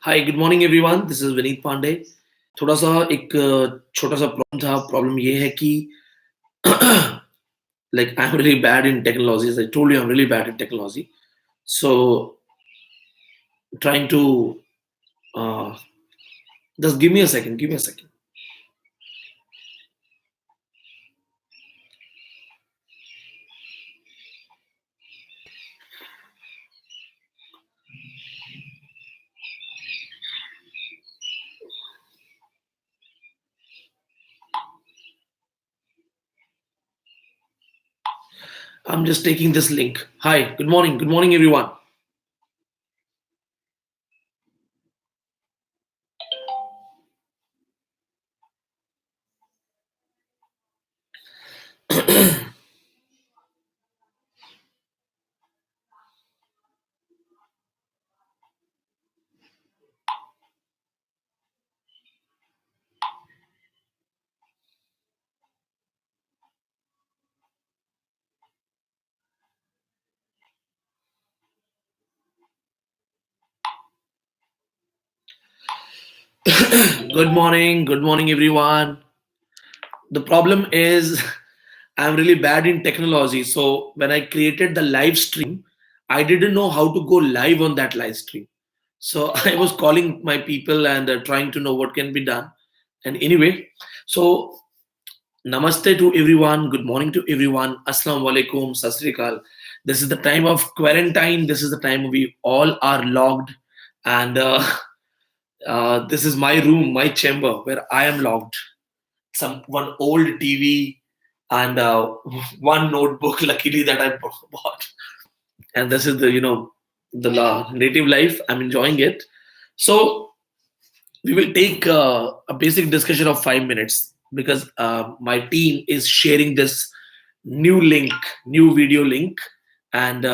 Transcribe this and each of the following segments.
Hi good morning everyone, this is Vineet Pandey. थोड़ा सा एक छोटा सा प्रॉब्लम था। प्रॉब्लम ये है कि like I'm really bad in technology. As I told you, I'm really bad in technology. So trying to uh, just give me a second. Give me a second. I'm just taking this link. Hi, good morning. Good morning, everyone. Good morning. Good morning, everyone. The problem is I'm really bad in technology. So when I created the live stream, I didn't know how to go live on that live stream. So I was calling my people and trying to know what can be done. And anyway, so namaste to everyone. Good morning to everyone. Assalamu alaikum. Sat Sri Akal. This is the time of quarantine. This is the time we all are logged. And this is my room, my chamber where I am logged. One old TV and one notebook, luckily that I bought. And this is the native life. I'm enjoying it. So we will take a basic discussion of 5 minutes because my team is sharing this new link, new video link, and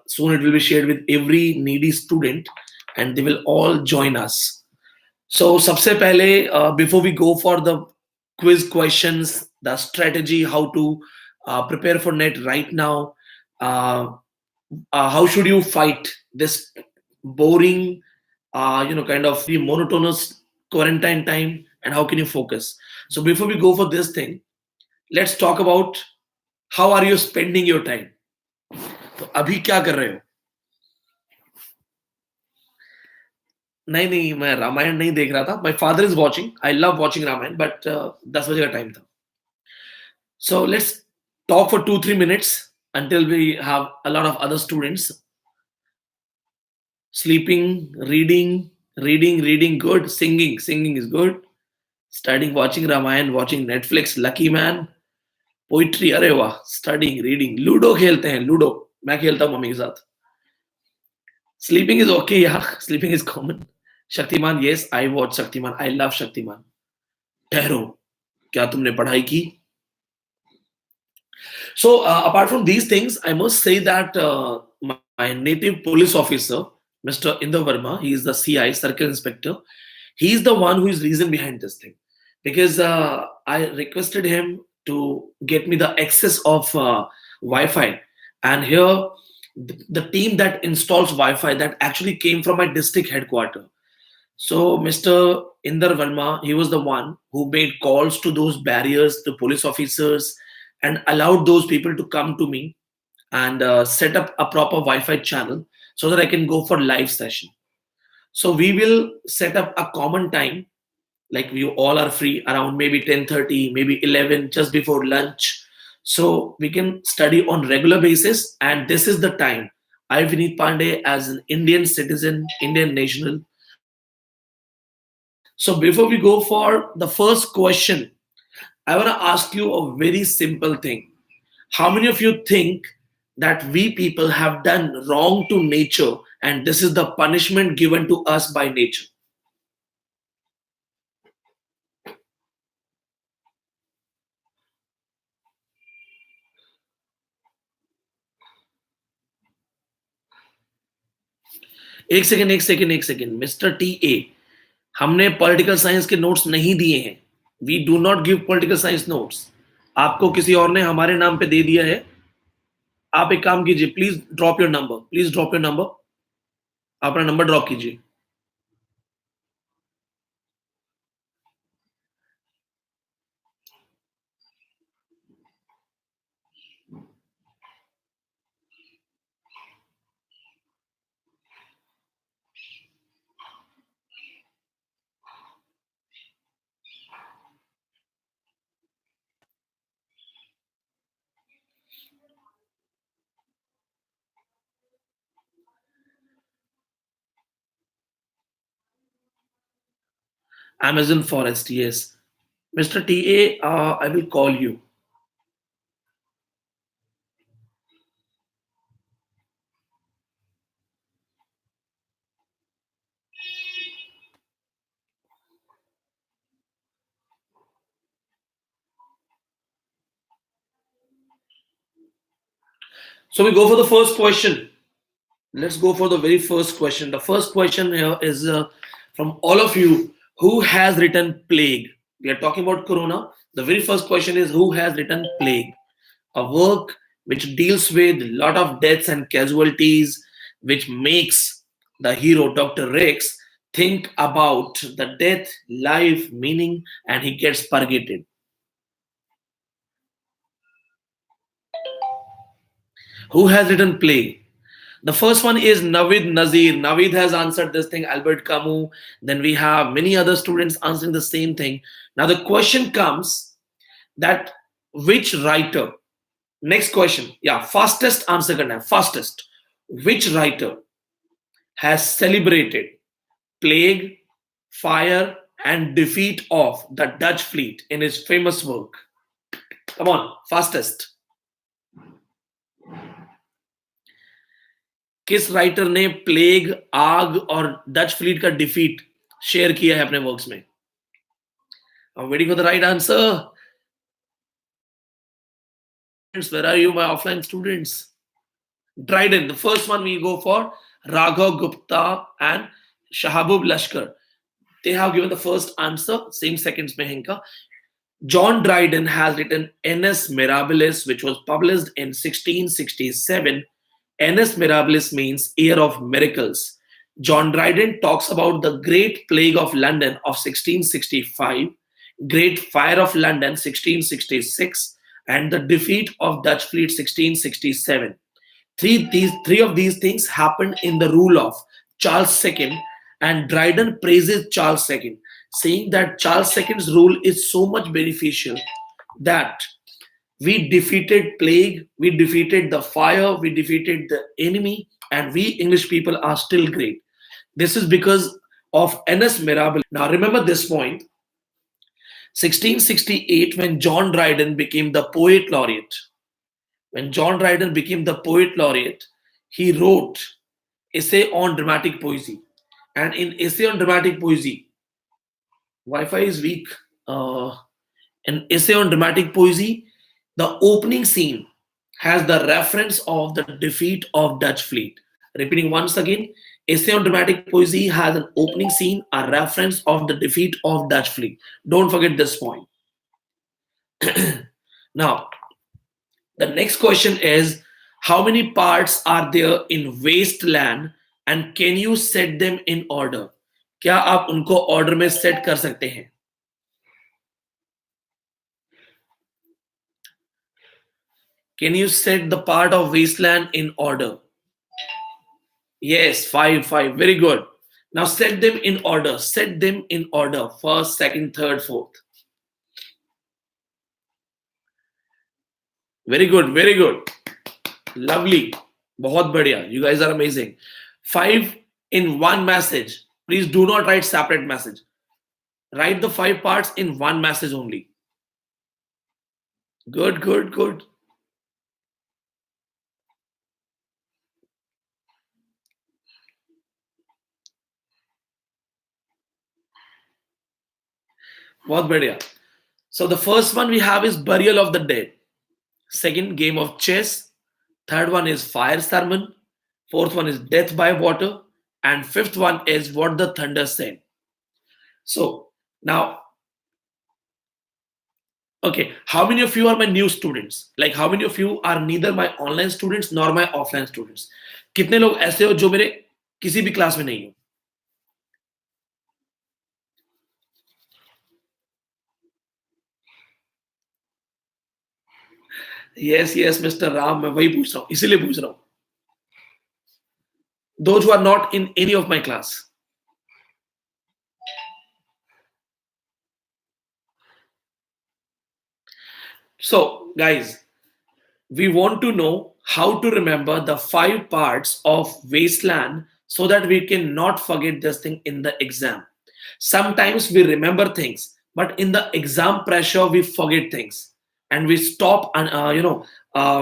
soon it will be shared with every needy student, and they will all join us. So, सबसे पहले, before we go for the quiz questions, the strategy, how to prepare for net right now, uh, how should you fight this boring, kind of the monotonous quarantine time, and how can you focus? So, before we go for this thing, let's talk about how are you spending your time. तो अभी क्या कर रहे हो? नहीं नहीं, मैं रामायण नहीं देख रहा था. My father is watching. I love watching Ramayan, but 10 बजे का टाइम था. So let's talk for 2-3 minutes until we have a lot of other students sleeping, reading good, singing is good, studying, watching Ramayan, watching Netflix, lucky man, poetry, अरे वाह, studying, reading, ludo खेलते हैं, ludo मैं खेलता हूँ mummy के साथ. Sleeping is okay, yeah. Sleeping is common. Shaktimaan, yes, I watch Shaktimaan. I love Shaktimaan. ठहरो, क्या तुमने पढ़ाई की? So apart from these things, I must say that my native police officer, Mr. Inder Verma, he is the CI, Circle Inspector. He is the one who is reason behind this thing, because I requested him to get me the access of Wi-Fi, and here the team that installs Wi-Fi that actually came from my district headquarters. So Mr. Inder Verma, he was the one who made calls to those barriers, to police officers, and allowed those people to come to me and set up a proper Wi-Fi channel so that I can go for live session. So we will set up a common time, like we all are free around maybe 10:30, maybe 11, just before lunch. So we can study on regular basis, and this is the time I, Vineet Pandey, as an Indian citizen, Indian national. So before we go for the first question, I want to ask you a very simple thing. How many of you think that we people have done wrong to nature and this is the punishment given to us by nature? एक second mister T A, हमने political science के notes नहीं दिए हैं. We do not give political science notes. आपको किसी और ने हमारे नाम पे दे दिया है. आप एक काम कीजिए, please drop your number, please drop your number. अपना नंबर ड्रॉप कीजिए. Amazon forest, yes. Mr. TA, I will call you. So we go for the first question. Let's go for the very first question. The first question here is from all of you. Who has written plague? We are talking about corona. The very first question is, who has written plague? A work which deals with a lot of deaths and casualties, which makes the hero Dr. Rex think about the death, life, meaning, and he gets purgated. Who has written plague? The first one is Navid Nazir. Navid has answered this thing, Albert Camus. Then we have many other students answering the same thing. Now the question comes that which writer? Next question. Yeah, fastest answer करना है. Fastest. Which writer has celebrated plague, fire, and defeat of the Dutch fleet in his famous work? Come on, fastest. किस writer ने plague, आग और Dutch fleet का defeat share किया है अपने वर्क्स में? I'm waiting for the right answer. Where are you, my offline students? Dryden. The first one we go for Raghav Gupta and Shahabub Lashkar. They have given the first answer. Same seconds mein hinka. John Dryden has written Annus Mirabilis, which was published in 1667. Annus Mirabilis means year of miracles. John Dryden talks about the Great Plague of London of 1665, Great Fire of London 1666, and the defeat of Dutch fleet 1667. Three of these things happened in the rule of Charles II, and Dryden praises Charles II, saying that Charles II's rule is so much beneficial that we defeated plague, we defeated the fire, we defeated the enemy, and we English people are still great. This is because of Annus Mirabilis. Now remember this point. 1668, when John Dryden became the poet laureate. When John Dryden became the poet laureate, he wrote essay on dramatic poesy. And in essay on dramatic poesy, Wi-Fi is weak. An essay on dramatic poesy, the opening scene has the reference of the defeat of Dutch fleet. Repeating once again, essay on dramatic poesy has an opening scene, a reference of the defeat of Dutch fleet. Don't forget this point. Now, the next question is, how many parts are there in Wasteland and can you set them in order? क्या आप उनको order में set कर सकते हैं? Can you set the part of Wasteland in order? Yes, five. Very good. Now set them in order. Set them in order. First, second, third, fourth. Very good. Very good. Lovely. बहुत बढ़िया. You guys are amazing. 5 in one message. Please do not write separate message. Write the 5 parts in one message only. Good. बहुत बढ़िया. So the first one we have is Burial of the Dead. Second, Game of Chess. Third one is Fire Sermon. Fourth one is Death by Water. And fifth one is What the Thunder Said. So now, okay, how many of you are my new students? Like how many of you are neither my online students nor my offline students? कितने लोग ऐसे हो जो मेरे किसी भी class में नहीं हो? Yes, Mr. Ram, मैं वही पूछ रहा हूँ, इसीलिए पूछ रहा हूँ. Those who are not in any of my class. So, guys, we want to know how to remember the 5 parts of Wasteland so that we can not forget this thing in the exam. Sometimes we remember things, but in the exam pressure, we forget things and we stop and,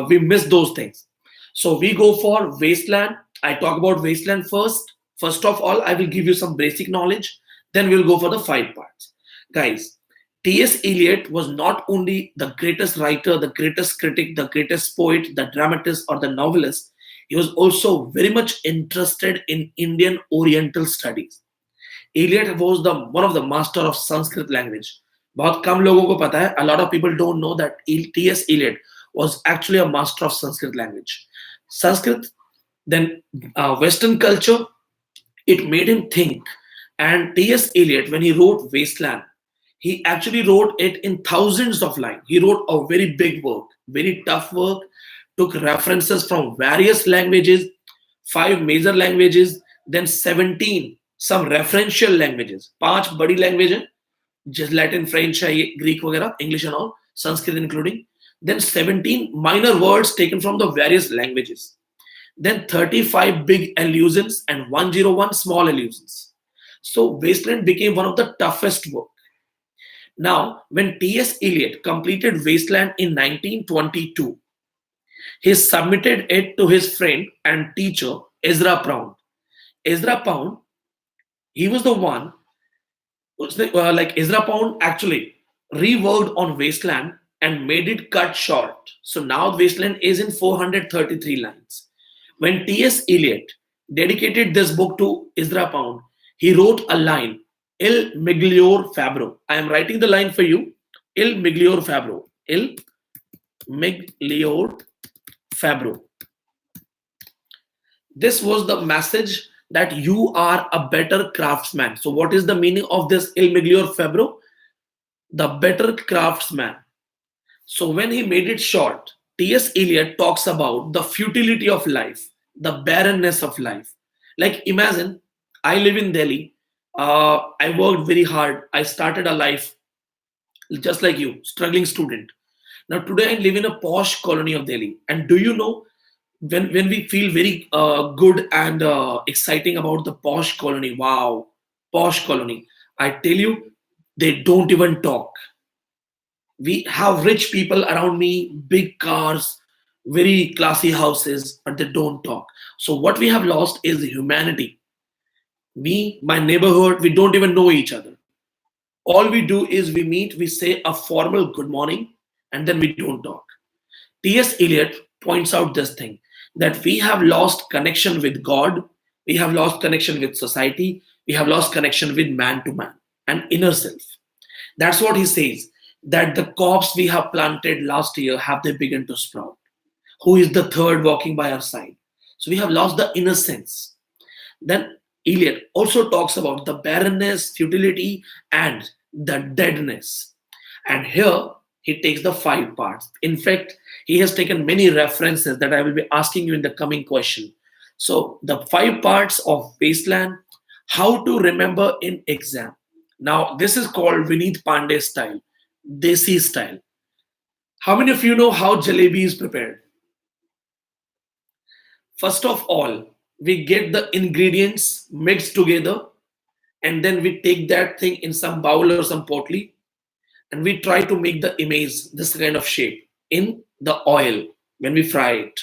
we miss those things. So we go for Wasteland. I talk about Wasteland first. First of all, I will give you some basic knowledge. Then we'll go for the five parts. Guys, T.S. Eliot was not only the greatest writer, the greatest critic, the greatest poet, the dramatist, or the novelist, he was also very much interested in Indian Oriental studies. Eliot was the one of the master of Sanskrit language. बहुत कम लोगों को पता है. A lot of people don't know that T.S. Eliot was actually a master of Sanskrit language. Sanskrit, then Western culture, it made him think. And T.S. Eliot, when he wrote Wasteland, he actually wrote it in thousands of lines. He wrote a very big work, very tough work, took references from various languages, five major languages, then 17 some referential languages. पांच बड़ी language हैं, just Latin, French, Greek वगैरह, English and all, Sanskrit including. Then 17 minor words taken from the various languages. Then 35 big allusions and 101 small allusions. So Wasteland became one of the toughest work. Now, when T.S. Eliot completed Wasteland in 1922, he submitted it to his friend and teacher Ezra Pound. Ezra Pound, he was the one, like Ezra Pound actually reworked on Wasteland and made it cut short. So now Wasteland is in 433 lines. When T.S. Eliot dedicated this book to Ezra Pound, he wrote a line, Il miglior fabbro. I am writing the line for you. Il miglior fabbro. Il miglior fabbro. This was the message that you are a better craftsman. So what is the meaning of this Il miglior fabbro? The better craftsman. So when he made it short, T.S. Eliot talks about the futility of life, the barrenness of life. Like imagine, I live in Delhi. I worked very hard. I started a life just like you, struggling student. Now today I live in a posh colony of Delhi. And do you know, when we feel very good and exciting about the posh colony, wow, posh colony, I tell you, they don't even talk. We have rich people around me, big cars, very classy houses, but they don't talk. So what we have lost is humanity. Me, my neighborhood, we don't even know each other. All we do is we meet, we say a formal good morning, and then we don't talk. T.S. Eliot points out this thing, that we have lost connection with God, we have lost connection with society, we have lost connection with man to man and inner self. That's what he says, that the crops we have planted last year, have they begun to sprout? Who is the third walking by our side? So we have lost the innocence. Then Eliot also talks about the barrenness, futility, and the deadness. And here he takes the five parts. In fact, he has taken many references that I will be asking you in the coming question. So the five parts of Wasteland, how to remember in exam. Now this is called Vineet Pandey style, Desi style. How many of you know how jalebi is prepared? First of all, we get the ingredients mixed together, and then we take that thing in some bowl or some potli, and we try to make the image this kind of shape in the oil when we fry it.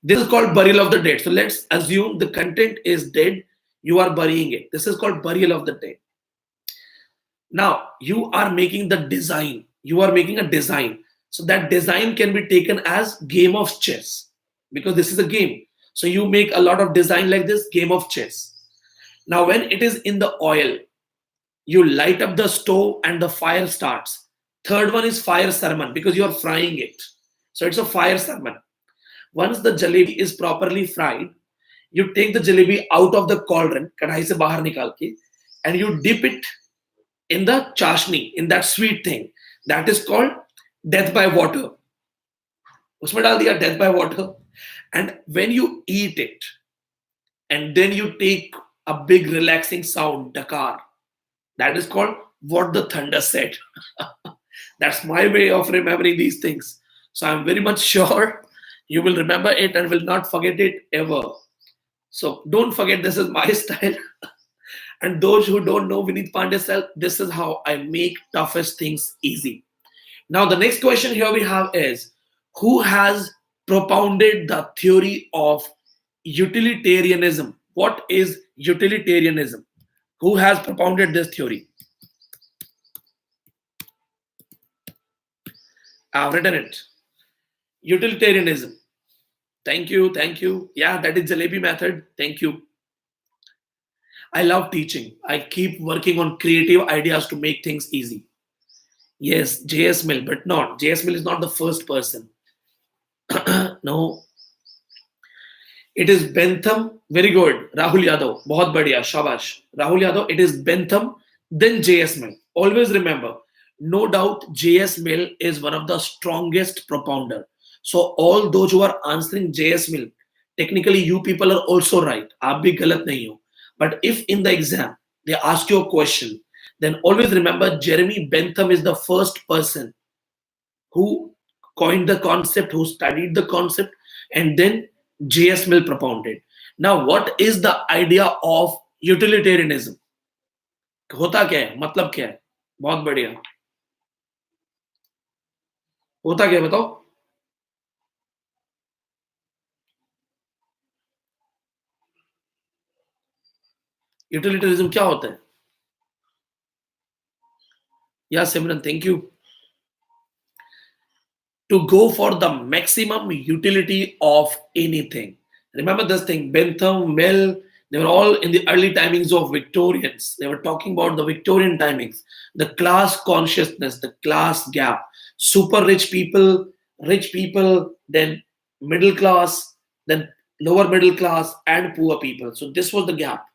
This is called burial of the dead. So let's assume the content is dead, you are burying it. This is called burial of the dead. Now you are making the design, you are making a design. So that design can be taken as game of chess, because this is a game. So you make a lot of design like this, game of chess. Now when it is in the oil, you light up the stove and the fire starts. Third one is fire sermon, because you are frying it. So it's a fire sermon. Once the jalebi is properly fried, you take the jalebi out of the cauldron, kadhai se bahar nikal ke, and you dip it in the chashni, in that sweet thing. That is called death by water. Usme dal diya death by water. And when you eat it, and then you take a big relaxing sound, Dakar, that is called what the thunder said. That's my way of remembering these things. So I'm very much sure you will remember it and will not forget it ever. So don't forget, this is my style. And those who don't know Vineet Pandey said, this is how I make toughest things easy. Now, the next question here we have is, who has propounded the theory of utilitarianism? What is utilitarianism? Who has propounded this theory? I've written it. Utilitarianism. Thank you, thank you. Yeah, that is Jalebi method. Thank you. I love teaching. I keep working on creative ideas to make things easy. Yes, J.S. Mill, but not. J.S. Mill is not the first person. No, it is Bentham. Very good. Rahul Yadav. Bahut badhiya. Shabash. Rahul Yadav, it is Bentham, then J.S. Mill. Always remember, no doubt J.S. Mill is one of the strongest propounder. So all those who are answering J.S. Mill, technically you people are also right. आप भी गलत नहीं हो. But if in the exam they ask you a question, then always remember Jeremy Bentham is the first person who coined the concept, who studied the concept, and then J.S. Mill propounded. Now, what is the idea of utilitarianism? होता क्या है? मतलब क्या है? बहुत बढ़िया. होता क्या है बताओ? यूटिलिटरिज्म क्या होता है? या Simran, thank you. To go for the maximum utility of anything. Remember this thing, Bentham, Mill, they were all in the early timings of Victorians. They were talking about the Victorian timings, the class consciousness, the class gap, super rich people, then middle class, then lower middle class, and poor people. So this was the gap,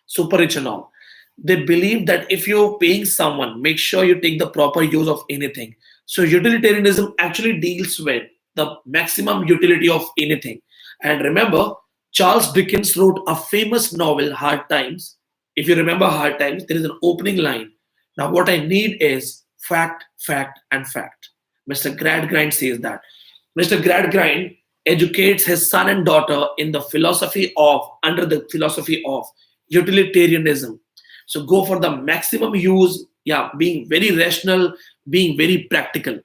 super rich and all. They believe that if you're paying someone, make sure you take the proper use of anything. So utilitarianism actually deals with the maximum utility of anything. And remember, Charles Dickens wrote a famous novel, Hard Times. If you remember Hard Times, there is an opening line. Now, what I need is fact, fact, and fact. Mr. Gradgrind says that. Mr. Gradgrind educates his son and daughter in the philosophy of, under the philosophy of utilitarianism. So go for the maximum use, yeah, being very rational, being very practical.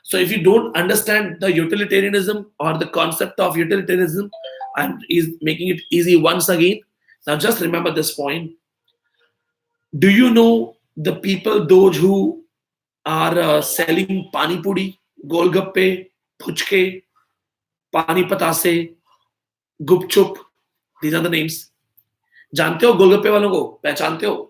So if you don't understand the utilitarianism or the concept of utilitarianism, I'm is making it easy once again. Now just remember this point. Do you know the people, those who are selling pani puri, golgappe, puchke, pani patase, gupchup? These are the names. जानते हो गोलगप्पे वालों को? पहचानते हो?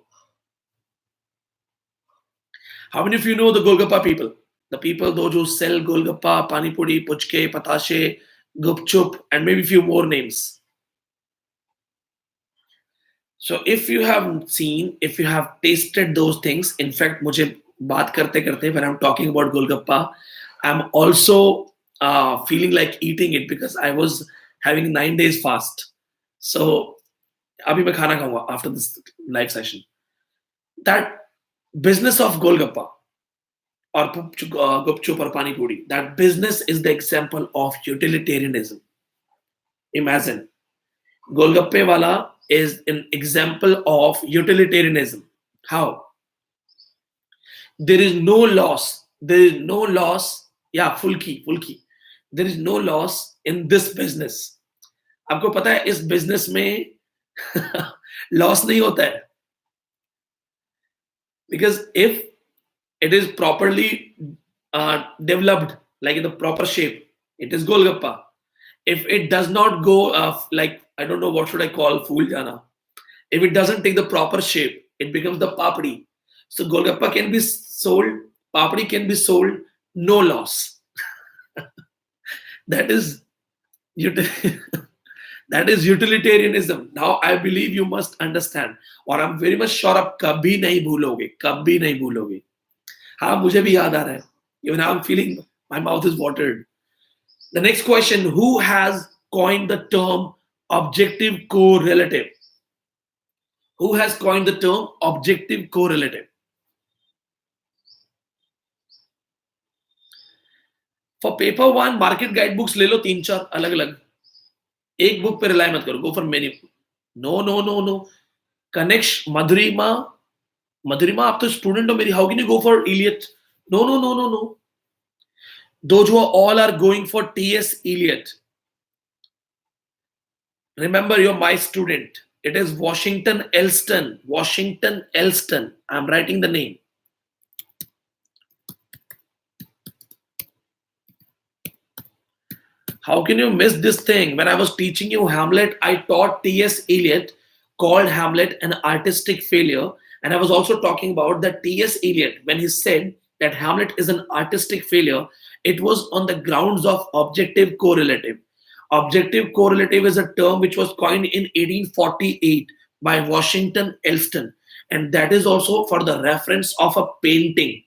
How many of you know the Golgappa people? The people, those who sell Golgappa, Pani Puri, Puchke, Patashe, Gupchup, and maybe a few more names. So if you have seen, if you have tasted those things, in fact, मुझे बात करते करते, when I'm talking about Golgappa, I'm also feeling like eating it because I was having 9 days fast. So अभी मैं खाना खाऊंगा after this live session. That business of Golgappa or Gupchup or Pani Puri, that business is the example of utilitarianism. Imagine, Golgappe wala is an example of utilitarianism. How? There is no loss. There is no loss. Yeah, full key. There is no loss in this business. आपको पता है इस business में loss नहीं होता है. Because if it is properly developed, like in the proper shape, it is Golgappa. If it does not go, like, I don't know what should I call, Fool Jana. If it doesn't take the proper shape, it becomes the Papdi. So Golgappa can be sold, Papdi can be sold, no loss. That is that is utilitarianism. Now I believe you must understand. और I'm very much sure आप कभी नहीं भूलोगे, कभी नहीं भूलोगे. हाँ, मुझे भी याद आ रहा है. Even now I'm feeling my mouth is watered. The next question: who has coined the term objective correlative? Who has coined the term objective correlative? For paper one, market guidebooks ले लो 3-4 अलग अलग. एक बुक पे rely मत करो. Go for many. No. Kanesh, Madhurima, Madhurima, आप तो student हो मेरी. How can you go for Eliot? No, no, no, no, no. Those who are all are going for T.S. Eliot. Remember, you're my student. It is Washington Elston. Washington Elston. I'm writing the name. How can you miss this thing? When I was teaching you Hamlet, I taught T.S. Eliot, called Hamlet an artistic failure. And I was also talking about that T.S. Eliot, when he said that Hamlet is an artistic failure, it was on the grounds of objective correlative. Objective correlative is a term which was coined in 1848 by Washington Elston. And that is also for the reference of a painting.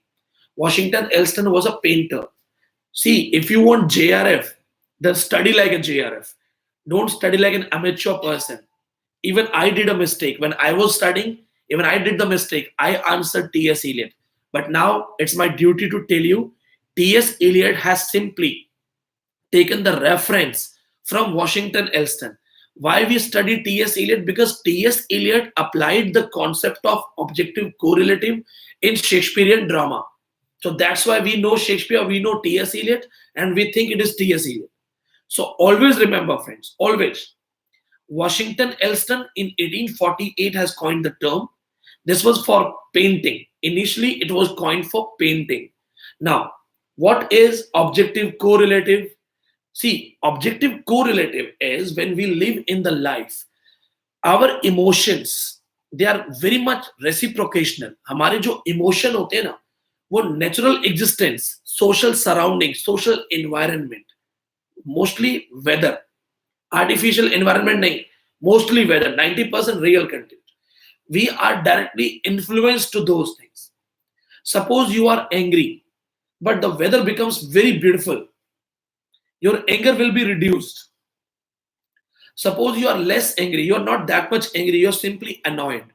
Washington Elston was a painter. See, if you want JRF, then study like a JRF. Don't study like an amateur person. Even I did a mistake. When I was studying, even I did the mistake. I answered T.S. Eliot. But now it's my duty to tell you T.S. Eliot has simply taken the reference from Washington Elston. Why we study T.S. Eliot? Because T.S. Eliot applied the concept of objective correlative in Shakespearean drama. So that's why we know Shakespeare, we know T.S. Eliot, and we think it is T.S. Eliot. So always remember, friends, always. Washington Elston in 1848 has coined the term. This was for painting. Initially, it was coined for painting. Now, what is objective correlative? See, objective correlative is when we live in the life, our emotions, they are very much reciprocational. हमारे जो emotion होते हैं ना, वो natural existence, social surrounding, social environment, mostly weather, artificial environment nahi, mostly weather, 90% real content. We are directly influenced to those things. Suppose you are angry, but the weather becomes very beautiful. Your anger will be reduced. Suppose you are less angry, you are not that much angry, you're simply annoyed.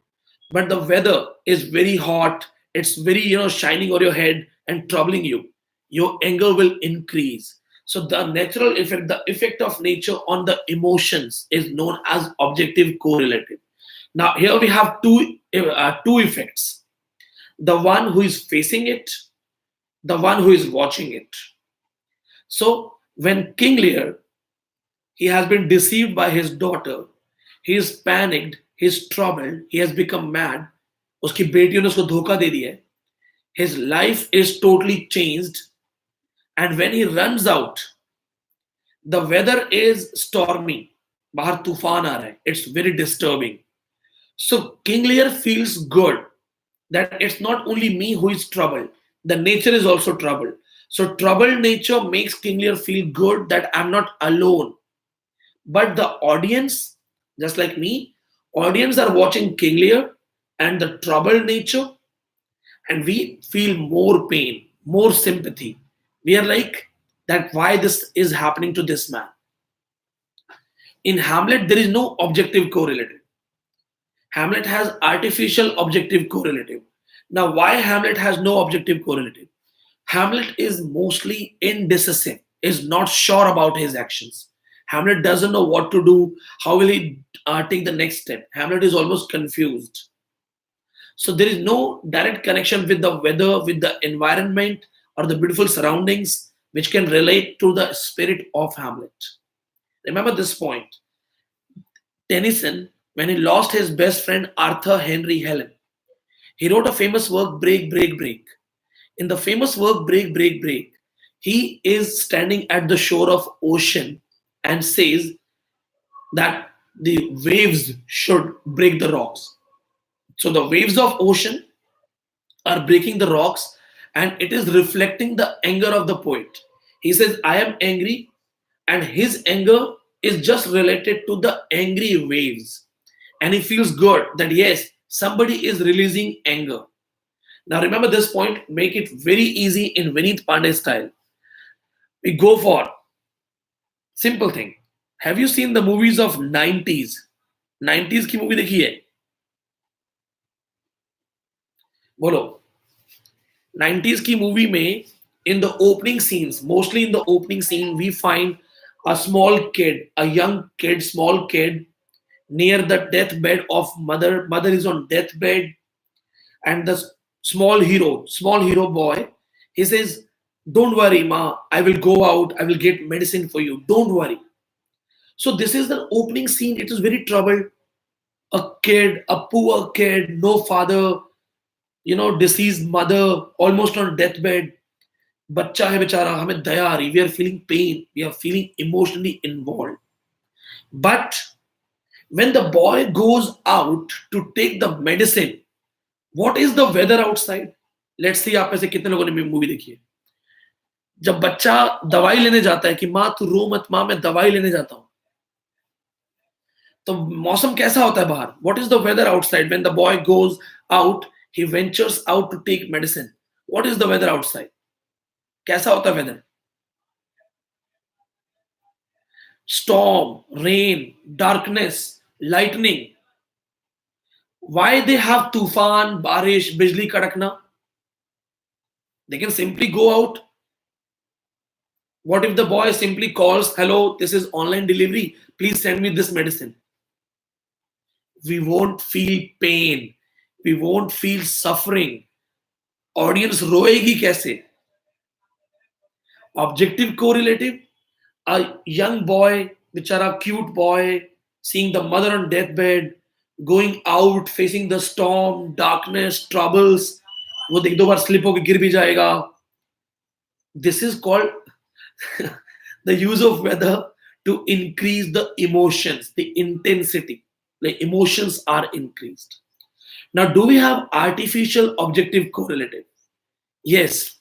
But the weather is very hot, it's very, shining on your head and troubling you. Your anger will increase. So the natural effect, the effect of nature on the emotions is known as objective correlative. Now here we have two effects. The one who is facing it, the one who is watching it. So when King Lear, he has been deceived by his daughter, he is panicked, he is troubled, he has become mad, उसकी बेटियों ने उसको धोखा दे दिया है, his life is totally changed, and when he runs out, the weather is stormy, बाहर तूफान आ रहा है, it's very disturbing. So King Lear feels good that it's not only me who is troubled, the nature is also troubled. So troubled nature makes King Lear feel good that I'm not alone. But the audience, just like me, audience are watching King Lear and the troubled nature, and we feel more pain, more sympathy. We are like that why this is happening to this man. In Hamlet, there is no objective correlative. Hamlet has artificial objective correlative. Now, why Hamlet has no objective correlative? Hamlet is mostly indecisive, is not sure about his actions. Hamlet doesn't know what to do, how will he take the next step. Hamlet is almost confused. So there is no direct connection with the weather, with the environment, or the beautiful surroundings which can relate to the spirit of Hamlet. Remember this point. Tennyson, when he lost his best friend Arthur Henry Helen, he wrote a famous work, Break, Break, Break. In the famous work, Break, Break, Break, he is standing at the shore of ocean and says that the waves should break the rocks. So the waves of ocean are breaking the rocks and it is reflecting the anger of the poet. He says, I am angry, and his anger is just related to the angry waves. And he feels good that yes, somebody is releasing anger. Now remember this point, make it very easy in Vineet Pandey style. We go for simple thing. Have you seen the movies of 90s? 90s की movie देखी है? बोलो. 90s की movie में in the opening scenes, mostly in the opening scene, we find a small kid, a young kid, small kid near the deathbed of mother. Mother is on deathbed, and the small hero boy, he says, "Don't worry, ma. I will go out. I will get medicine for you. Don't worry." So this is the opening scene. It is very troubled. A kid, a poor kid, no father, deceased mother, almost on deathbed. बच्चा है बेचारा, हमें दया आ रही, we are feeling pain, we are feeling emotionally involved. But when the boy goes out to take the medicine, what is the weather outside? Let's see आप में से कितने लोगों ने मूवी देखी है. जब बच्चा दवाई लेने जाता है कि माँ तू रो मत, माँ मैं दवाई लेने जाता हूँ, तो मौसम कैसा होता है बाहर? What is the weather outside when the boy goes out, he ventures out to take medicine? What is the weather outside? कैसा होता है weather? Storm, rain, darkness, lightning. Why they have tufan, barish, bijli kadakna? They can simply go out. What if the boy simply calls, "Hello, this is online delivery. Please send me this medicine." We won't feel pain. We won't feel suffering. Audience roegi kaise? Objective correlative. A young boy, bichara cute boy, seeing the mother on deathbed, going out, facing the storm, darkness, troubles. वो एक दो बार slip होकर गिर भी जाएगा. This is called the use of weather to increase the emotions, the intensity. The emotions are increased. Now, do we have artificial objective correlative? Yes.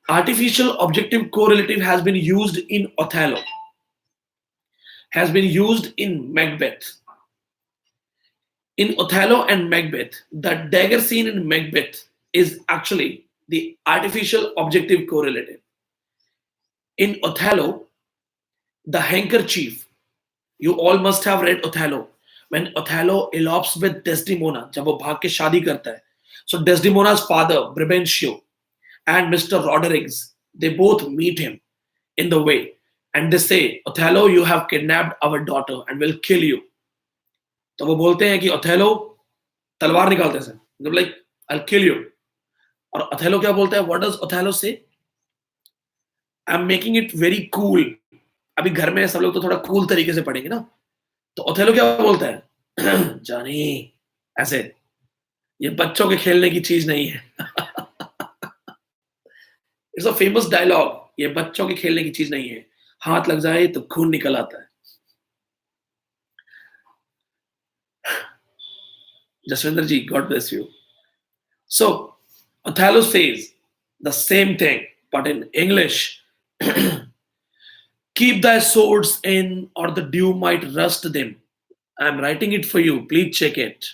Artificial objective correlative has been used in Othello, has been used in Macbeth. In Othello and Macbeth, the dagger scene in Macbeth is actually the artificial objective correlative. In Othello, the handkerchief, you all must have read Othello. When Othello elopes with Desdemona, जब वो भाग के शादी करता है, so Desdemona's father, Brabantio, and Mr. Rodriguez, they both meet him in the way, and they say, "Othello, you have kidnapped our daughter and will kill you." तो वो बोलते हैं कि Othello तलवार निकालते हैं, they're like, "I'll kill you." और Othello क्या बोलता है? What does Othello say? I'm making it very cool. अभी घर में सब लोग तो थोड़ा cool तरीके से पढ़ेंगे ना. तो Othello क्या बोलता है? जानी, ऐसे, ये बच्चों के खेलने की चीज नहीं है. It's a famous dialogue. ये बच्चों के खेलने की चीज नहीं है. हाथ लग जाए तो खून निकल आता है. Jaswinder ji, God bless you. So, Othello says the same thing, but in English. Keep thy swords in, or the dew might rust them. I'm writing it for you. Please check it.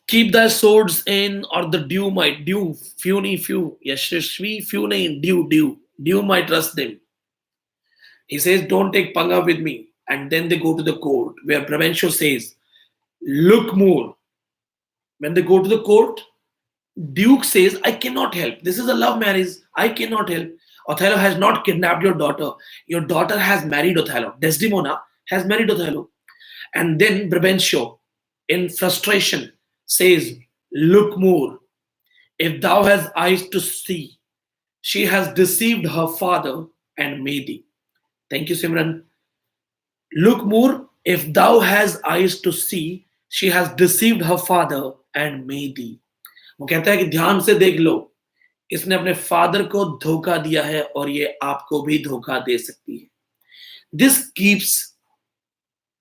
Keep thy swords in, or the dew might few. Yashashvi, few nahin, dew might rust them. He says, "Don't take panga with me." And then they go to the court, where Brabantio says, "Look more." When they go to the court, Duke says, "I cannot help. This is a love marriage. I cannot help. Othello has not kidnapped your daughter. Your daughter has married Othello. Desdemona has married Othello." And then Brabantio, in frustration, says, "Look more. If thou hast eyes to see, she has deceived her father and made thee." Thank you, Simran. Look more. If thou hast eyes to see, she has deceived her father and made thee. वो कहता है कि ध्यान से देख लो, इसने अपने father को धोखा दिया है और ये आपको भी धोखा दे सकती है. This keeps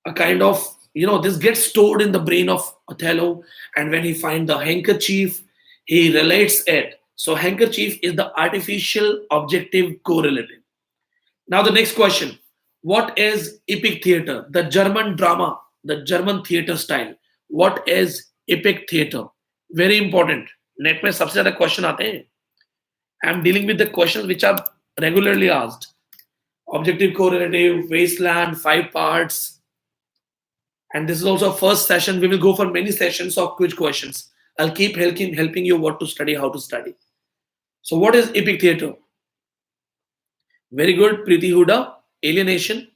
a kind of, this gets stored in the brain of Othello, and when he finds the handkerchief, he relates it. So handkerchief is the artificial objective correlative. Now the next question. What is epic theater? The German drama, the German theater style. What is epic theater? Very important. NET में सबसे ज्यादा question आते हैं. I am dealing with the questions which are regularly asked. Objective correlative, wasteland, 5 parts. And this is also a first session. We will go for many sessions of quiz questions. I'll keep helping you what to study, how to study. So what is epic theater? Very good, Preeti Huda. Alienation.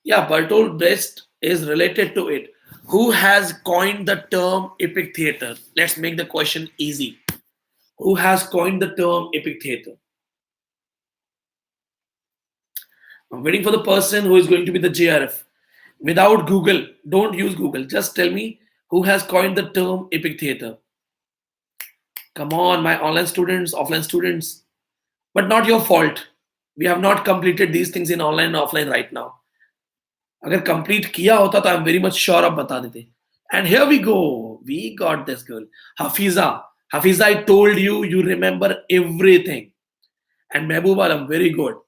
Yeah, Bertolt Brecht is related to it. Who has coined the term epic theater? Let's make the question easy. Who has coined the term epic theater? I'm waiting for the person who is going to be the JRF. Without Google, don't use Google. Just tell me who has coined the term epic theater. Come on, my online students, offline students. But not your fault. We have not completed these things in online and offline right now. अगर complete किया होता तो I am very much sure आप बता देते and here we go we got this girl Hafiza I told you you remember everything and Mehboob Alam very good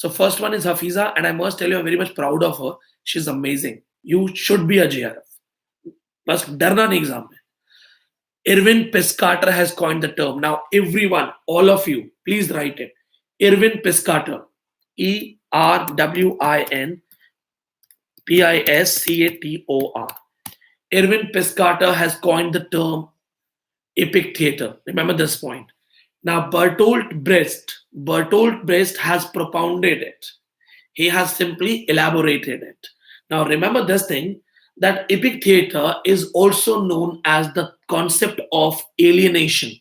so first one is Hafiza and I must tell you very much proud of her she is amazing you should be a JRF बस डरना नहीं exam में Irvin Piscator has coined the term. Now, everyone, all of you, please write it. Irvin Piscator, ERWIN Piscator. Irvin Piscator has coined the term epic theater. Remember this point. Now, Bertolt Brecht has propounded it. He has simply elaborated it. Now, remember this thing that epic theater is also known as the concept of alienation.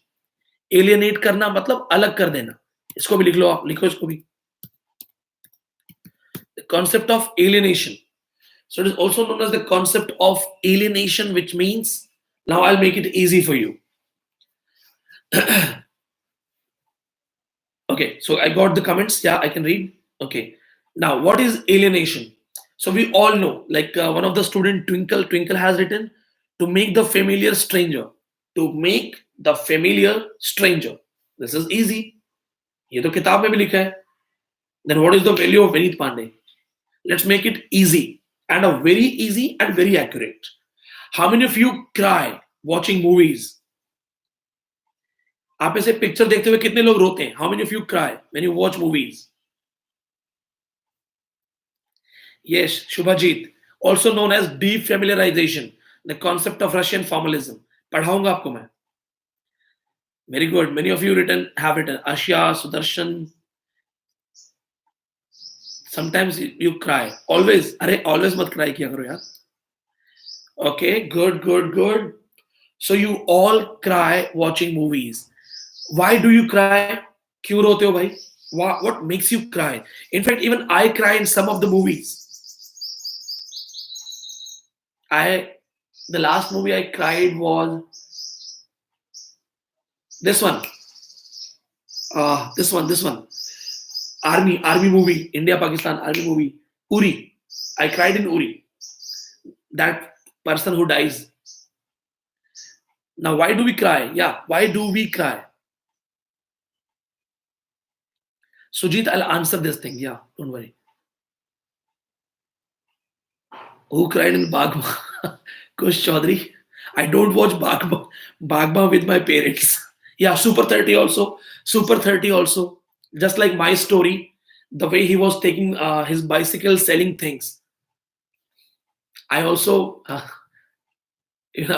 Alienate करना मतलब अलग कर देना. इसको भी लिख लो आप, लिखो इसको भी. The concept of alienation. So it is also known as the concept of alienation, which means, now I'll make it easy for you. Okay, so I got the comments. Yeah, I can read. Okay. Now, what is alienation? So we all know, like one of the student Twinkle has written, to make the familiar stranger. To make the familiar stranger. This is easy. ये तो किताब में भी लिखा है. Then what is the value of Vineet Pandey? Let's make it easy and a very easy and very accurate. How many of you cry watching movies? आप ऐसे picture देखते हुए कितने लोग रोते हैं? How many of you cry when you watch movies? Yes, Shubhajit, also known as defamiliarization, the concept of Russian formalism. पढ़ाऊंगा आपको मैं. Very good. Many of you have written. Ashya, Sudarshan. Sometimes you cry. Always. अरे always मत cry किया करो यार. Okay, good. So you all cry watching movies. Why do you cry? क्यों रोते हो भाई? What makes you cry? In fact, even I cry in some of the movies. The last movie I cried was this one. This one. Army movie, India-Pakistan army movie. Uri. I cried in Uri. That person who dies. Now, why do we cry? Yeah, why do we cry? Sujit, I'll answer this thing. Yeah, don't worry. Who cried in Bagma? Kush Chaudhary. I don't watch Bagma with my parents. Yeah, Super 30 also. Just like my story, the way he was taking his bicycle selling things. I also,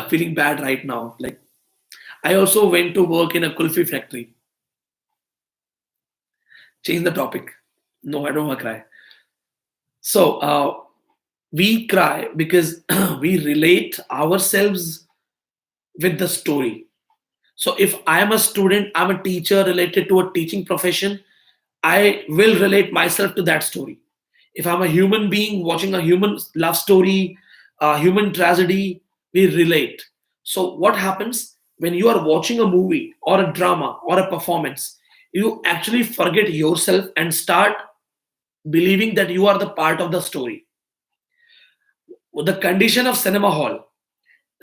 feeling bad right now. Like, I also went to work in a kulfi factory. Change the topic. No, I don't want to cry. So, we cry because we relate ourselves with the story. So if I am a student, I'm a teacher related to a teaching profession, I will relate myself to that story. If I'm a human being watching a human love story, a human tragedy, we relate. So what happens when you are watching a movie or a drama or a performance, you actually forget yourself and start believing that you are the part of the story. The condition of cinema hall,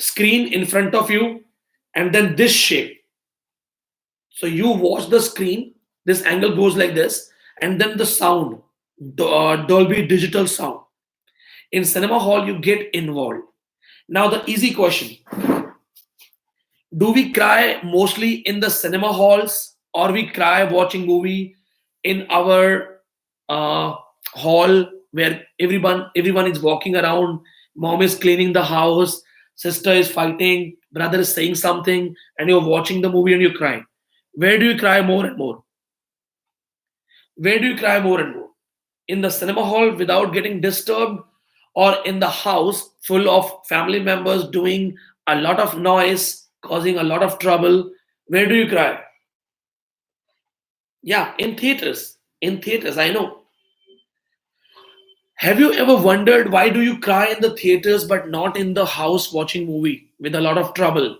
screen in front of you, and then this shape. So you watch the screen, this angle goes like this, and then the sound, Dolby digital sound. In cinema hall, you get involved. Now the easy question: do we cry mostly in the cinema halls, or we cry watching movie in our hall where everyone is walking around, mom is cleaning the house, sister is fighting, brother is saying something, and you're watching the movie and you're crying. Where do you cry more and more? Where do you cry more and more? In the cinema hall without getting disturbed, or in the house full of family members doing a lot of noise, causing a lot of trouble? Where do you cry? Yeah, in theaters. In theaters, I know. Have you ever wondered why do you cry in the theaters but not in the house watching movie with a lot of trouble?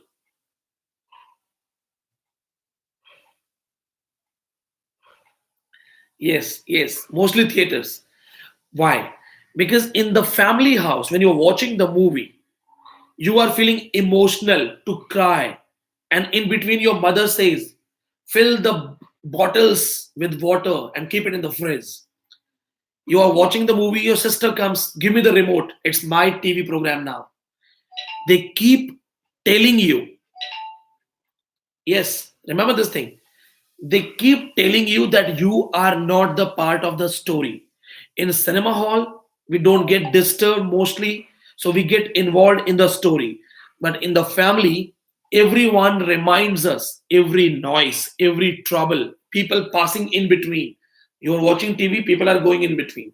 Yes, yes, mostly theaters. Why? Because in the family house, when you're watching the movie, you are feeling emotional to cry. And in between, your mother says, fill the bottles with water and keep it in the fridge. You are watching the movie, your sister comes, give me the remote. It's my TV program now. They keep telling you, yes, remember this thing. They keep telling you that you are not the part of the story. In cinema hall, we don't get disturbed mostly, so we get involved in the story. But in the family, everyone reminds us every noise, every trouble, people passing in between. You are watching TV, people are going in between.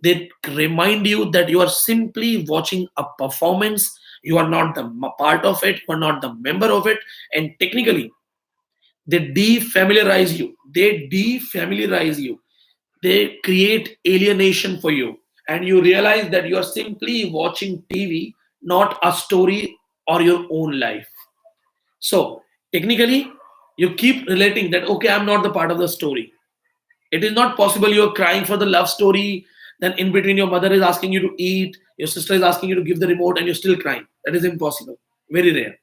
They remind you that you are simply watching a performance. You are not the part of it, you are not the member of it, and technically they defamiliarize you. They defamiliarize you. They create alienation for you. And you realize that you are simply watching TV, not a story or your own life. So, technically, you keep relating that, okay, I'm not the part of the story. It is not possible you're crying for the love story, then in between your mother is asking you to eat, your sister is asking you to give the remote, and you're still crying. That is impossible. Very rare.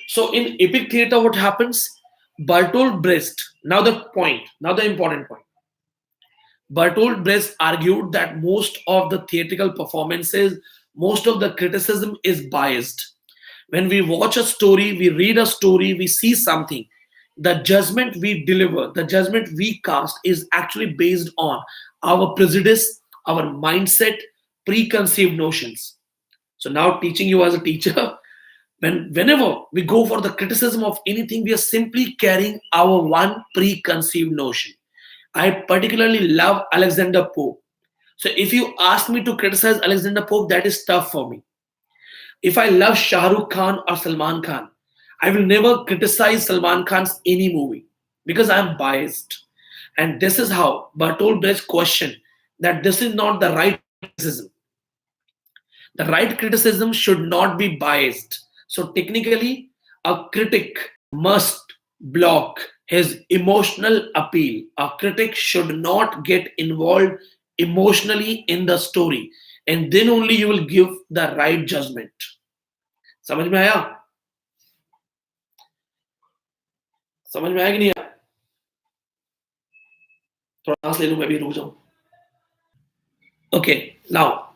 So in epic theater, what happens? Bertolt Brecht, now the important point. Bertolt Brecht argued that most of the theatrical performances, most of the criticism is biased. When we watch a story, we read a story, we see something. The judgment we deliver, the judgment we cast is actually based on our prejudice, our mindset, preconceived notions. So now teaching you as a teacher, whenever we go for the criticism of anything, we are simply carrying our one preconceived notion. I particularly love Alexander Pope. So if you ask me to criticize Alexander Pope, that is tough for me. If I love Shah Rukh Khan or Salman Khan, I will never criticize Salman Khan's any movie because I am biased. And this is how Bertolt Brecht questioned that this is not the right criticism. The right criticism should not be biased. So, technically, a critic must block his emotional appeal. A critic should not get involved emotionally in the story, and then only you will give the right judgment. समझ में आया? समझ में आया कि नहीं आया? थोड़ा सांस ले लूं, मैं भी रुक जाऊं. Okay, now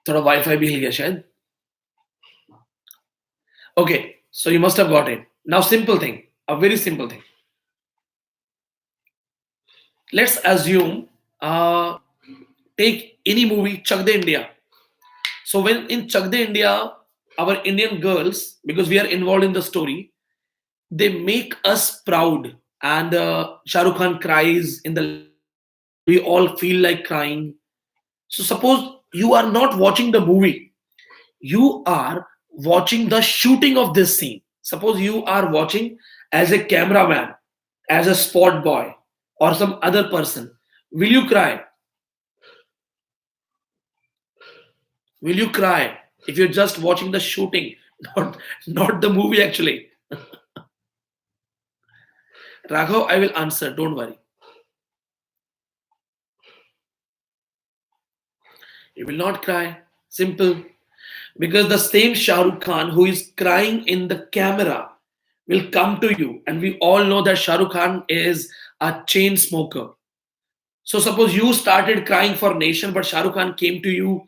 थोड़ा वाईफाई भी हिल गया शायद. Okay, so you must have got it. Now, simple thing, a very simple thing. Let's assume, take any movie, Chak De India. So when in Chak De India, our Indian girls, because we are involved in the story, they make us proud. And Shah Rukh Khan cries in the last scene. We all feel like crying. So suppose you are not watching the movie, you are watching the shooting of this scene. Suppose you are watching as a cameraman, as a spot boy, or some other person. Will you cry? Will you cry if you're just watching the shooting, not the movie actually? Raghav, I will answer. Don't worry. You will not cry. Simple. Because the same Shah Rukh Khan who is crying in the camera will come to you. And we all know that Shah Rukh Khan is a chain smoker. So suppose you started crying for nation, but Shah Rukh Khan came to you,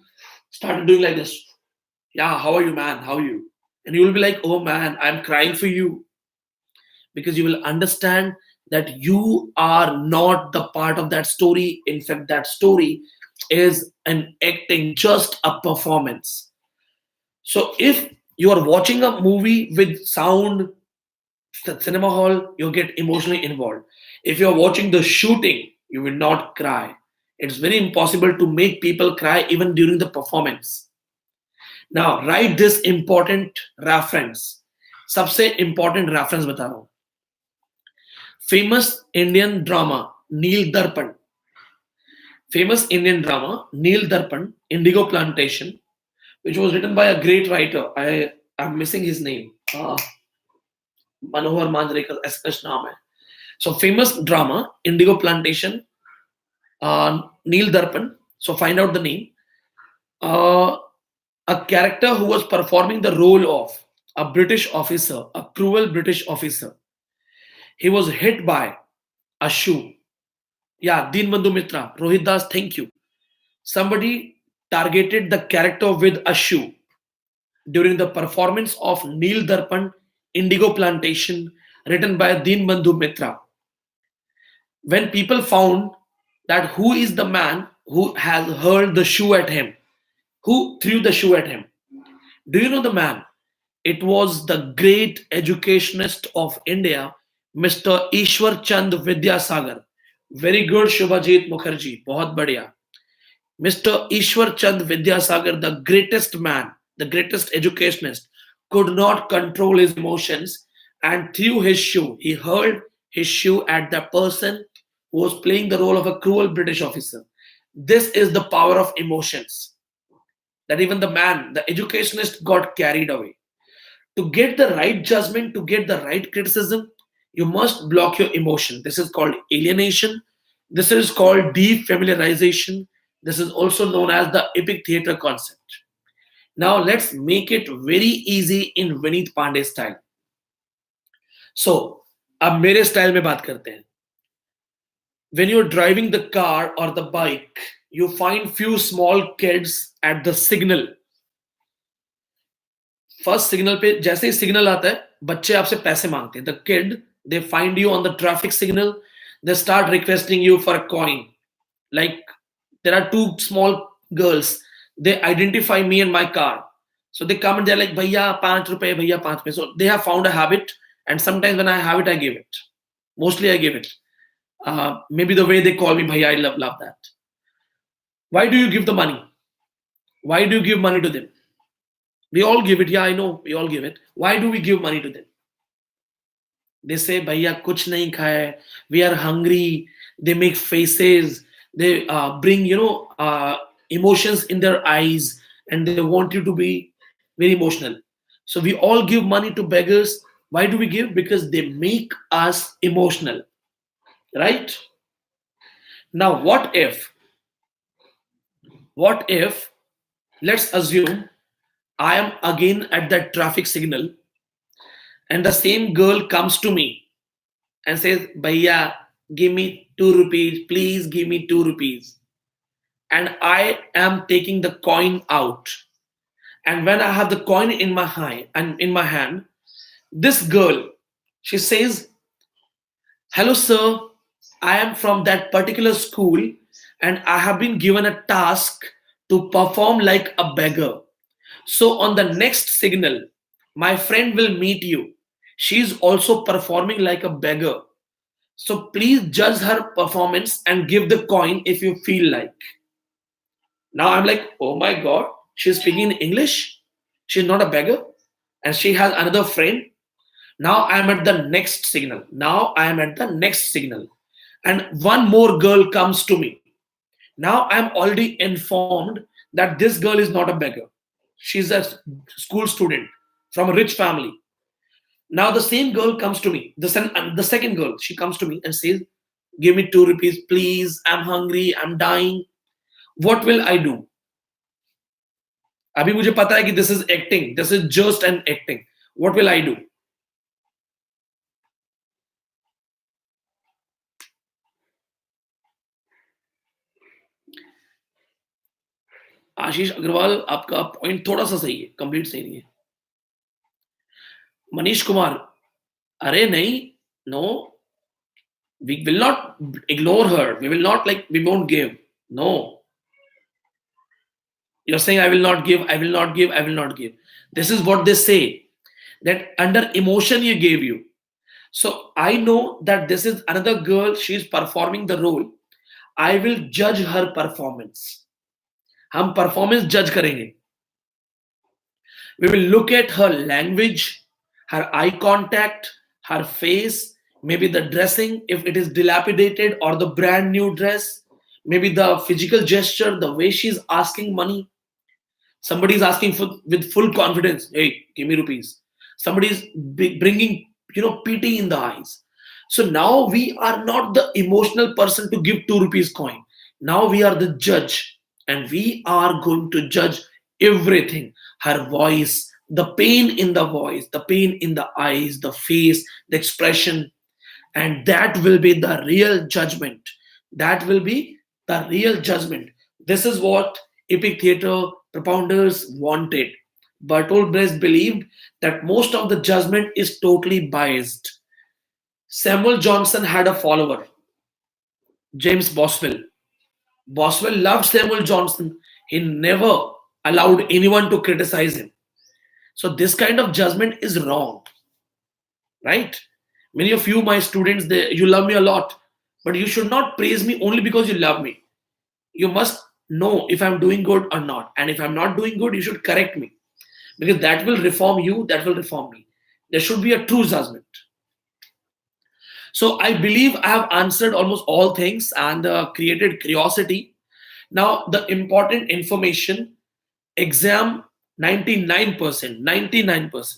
started doing like this. Yeah, how are you, man? How are you? And you will be like, oh man, I'm crying for you. Because you will understand that you are not the part of that story. In fact, that story is an acting, just a performance. So if you are watching a movie with sound, the cinema hall, you get emotionally involved. If you're watching the shooting, you will not cry. It's very impossible to make people cry even during the performance. Now, write this important reference. सबसे important reference बता रहा हूँ. Famous Indian drama, Neel Darpan. Famous Indian drama, Neel Darpan, Indigo Plantation, which was written by a great writer. I'm missing his name. Manohar Manjrekar, ऐसा नाम है. So famous drama, Indigo Plantation, Neel Darpan. So find out the name. A character who was performing the role of a British officer, a cruel British officer. He was hit by a shoe. Yeah, Deenbandhu Mitra, Rohit Das, thank you. Somebody targeted the character with a shoe during the performance of Neel Darpan, Indigo Plantation, written by Deenbandhu Mitra. When people found that who is the man who has hurled the shoe at him, who threw the shoe at him, do you know the man? It was the great educationist of India, Mr. Ishwar Chand Vidyasagar. Very good, Shubhajit Mukherjee. बहुत बढ़िया. Mr. Ishwar Chand Vidyasagar, the greatest man, the greatest educationist, could not control his emotions and threw his shoe. He hurled his shoe at the person who was playing the role of a cruel British officer. This is the power of emotions. That even the man, the educationist, got carried away. To get the right judgment, to get the right criticism, you must block your emotion. This is called alienation. This is called defamiliarization. This is also known as the epic theater concept. Now let's make it very easy in Vineet Pandey style. So, अब मेरे style में बात करते हैं. When you're driving the car or the bike, you find few small kids at the signal. First signal पे जैसे ही signal आता है, बच्चे आपसे पैसे मांगते हैं. The kid, they find you on the traffic signal, they start requesting you for a coin. Like there are two small girls, they identify me and my car, so they come and they're like, भैया 5 रुपए, भैया 5 रुपए. So they have found a habit, and sometimes when I have it, I give it. Mostly I give it. Maybe the way they call me bhaiya, I love that. Why do you give the money? Why do you give money to them? We all give it. Yeah, I know. We all give it. Why do we give money to them? They say, "Bhaiya, kuch nahi khaya. We are hungry." They make faces. They bring, emotions in their eyes, and they want you to be very emotional. So we all give money to beggars. Why do we give? Because they make us emotional, right? Now, what if? Let's assume I am again at that traffic signal, and the same girl comes to me and says, Bhaiya, give me 2 rupees, please give me 2 rupees. And I am taking the coin out. And when I have the coin in my hand, this girl, she says, hello, sir, I am from that particular school, and I have been given a task to perform like a beggar. So on the next signal, my friend will meet you. She is also performing like a beggar. So please judge her performance and give the coin if you feel like. Now I'm like, oh my God, she's speaking in English. She's not a beggar. And she has another friend. Now I'm at the next signal. And one more girl comes to me. Now I'm already informed that this girl is not a beggar. She's a school student from a rich family. Now the same girl comes to me. The second girl, she comes to me and says, give me 2 rupees, please. I'm hungry. I'm dying. What will I do? अभी मुझे पता है कि this is acting. This is just an acting. What will I do? आशीष अग्रवाल, आपका point थोड़ा सा सही है, कंप्लीट सही नहीं है. मनीष कुमार, अरे नहीं, no, We will not ignore her. We will not like, we won't give. No. You're saying, I will not give, I will not give, I will not give. This is what they say, that under emotion you gave you. So I know that this is another girl, she is performing the role. I will judge her performance. हम performance judge करेंगे. We will look at her language, her eye contact, her face, maybe the dressing, if it is dilapidated or the brand new dress, maybe the physical gesture, the way she's asking money. Somebody is asking for with full confidence, hey, give me rupees. Somebody is bringing, pity in the eyes. So now we are not the emotional person to give 2 rupees coin. Now we are the judge, and we are going to judge everything. Her voice, the pain in the voice, the pain in the eyes, the face, the expression, and that will be the real judgment. That will be the real judgment. This is what epic theater propounders wanted. Bertolt Brecht believed that most of the judgment is totally biased. Samuel Johnson had a follower, James Boswell. Boswell loved Samuel Johnson. He never allowed anyone to criticize him. So this kind of judgment is wrong, right? Many of you, my students, you love me a lot, but you should not praise me only because you love me. You must know if I'm doing good or not. And if I'm not doing good, you should correct me, because that will reform you, that will reform me. There should be a true judgment. So I believe I have answered almost all things and created curiosity. Now, the important information, exam 99%, 99%.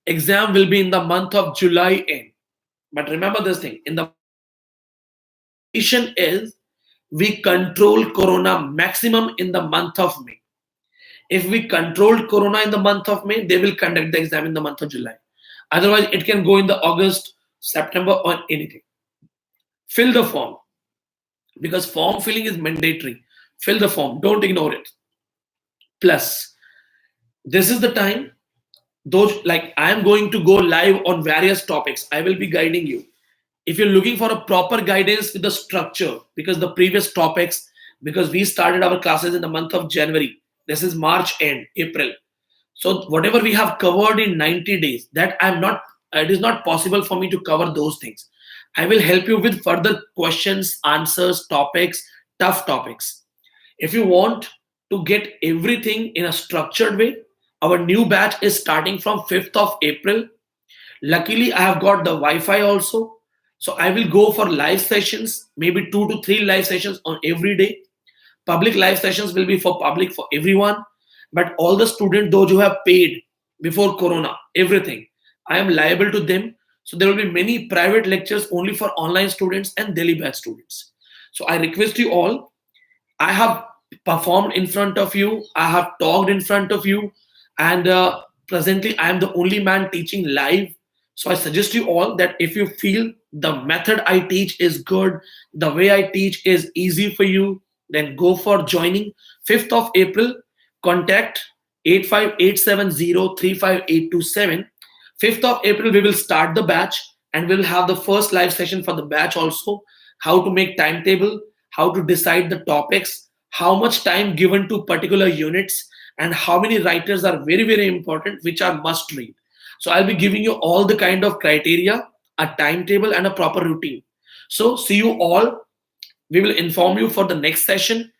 Exam will be in the month of July end. But remember this thing, in the month of July, condition is we control corona maximum in the month of May. If we controlled corona in the month of May, they will conduct the exam in the month of July. Otherwise, it can go in the August, September, or anything. Fill the form, because form filling is mandatory. Fill the form, don't ignore it. Plus, this is the time, those like I am going to go live on various topics. I will be guiding you. If you're looking for a proper guidance with the structure, because the previous topics, because we started our classes in the month of January, this is March end, April. So whatever we have covered in 90 days, that I'm not, it is not possible for me to cover those things. I will help you with further questions, answers, topics, tough topics. If you want to get everything in a structured way, our new batch is starting from 5th of April. Luckily, I have got the Wi-Fi also. So I will go for live sessions, maybe 2 to 3 live sessions on every day. Public live sessions will be for public, for everyone. But all the students, those who have paid before Corona, everything, I am liable to them. So there will be many private lectures only for online students and daily batch students. So I request you all, I have performed in front of you, I have talked in front of you, and presently I am the only man teaching live. So I suggest you all that if you feel the method I teach is good, the way I teach is easy for you, then go for joining 5th of April. Contact 85870 5th of April, we will start the batch, and we'll have the first live session for the batch also. How to make timetable, how to decide the topics, how much time given to particular units, and how many writers are very, very important, which are must read. So I'll be giving you all the kind of criteria, a timetable, and a proper routine. So see you all. We will inform you for the next session.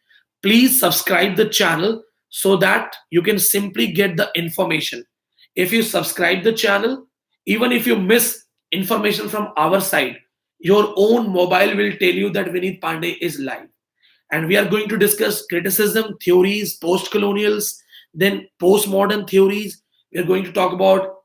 Please subscribe the channel so that you can simply get the information. If you subscribe the channel, even if you miss information from our side, your own mobile will tell you that Vineet Pandey is live. And we are going to discuss criticism, theories, post-colonials, then postmodern theories. We are going to talk about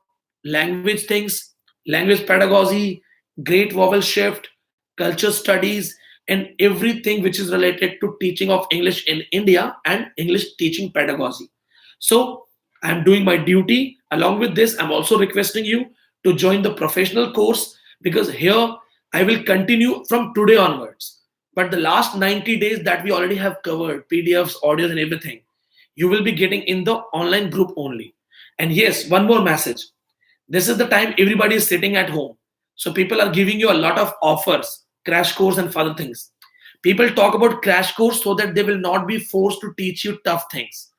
language things, language pedagogy, great vowel shift, culture studies, and everything which is related to teaching of English in India and English teaching pedagogy. So I'm doing my duty. Along with this, I'm also requesting you to join the professional course, because here I will continue from today onwards. But the last 90 days that we already have covered, PDFs, audios, and everything, you will be getting in the online group only. And yes, one more message. This is the time everybody is sitting at home. So people are giving you a lot of offers. crash course and further things. People talk about crash course so that they will not be forced to teach you tough things.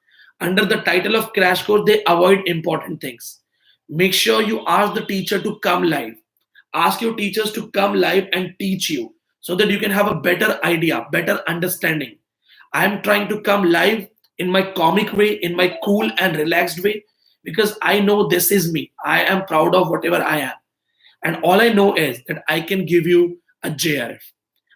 Under the title of crash course, they avoid important things. Make sure you ask the teacher to come live. Ask your teachers to come live and teach you so that you can have a better idea, better understanding. I'm trying to come live in my comic way, in my cool and relaxed way, because I know this is me. I am proud of whatever I am. And all I know is that I can give you a JRF.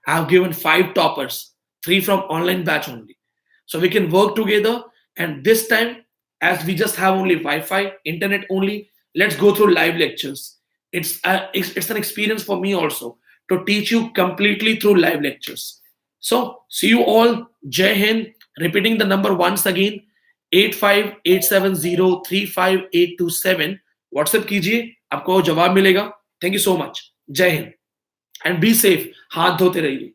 I've given 5 toppers, 3 from online batch only. So we can work together. And this time, as we just have only Wi-Fi, internet only, let's go through live lectures. It's an experience for me also to teach you completely through live lectures. So see you all. Jai Hind. Repeating the number once again, 8587035827. WhatsApp कीजिए, आपको जवाब मिलेगा. Thank you so much. Jai Hind. And be safe. हाथ धोते रहिए.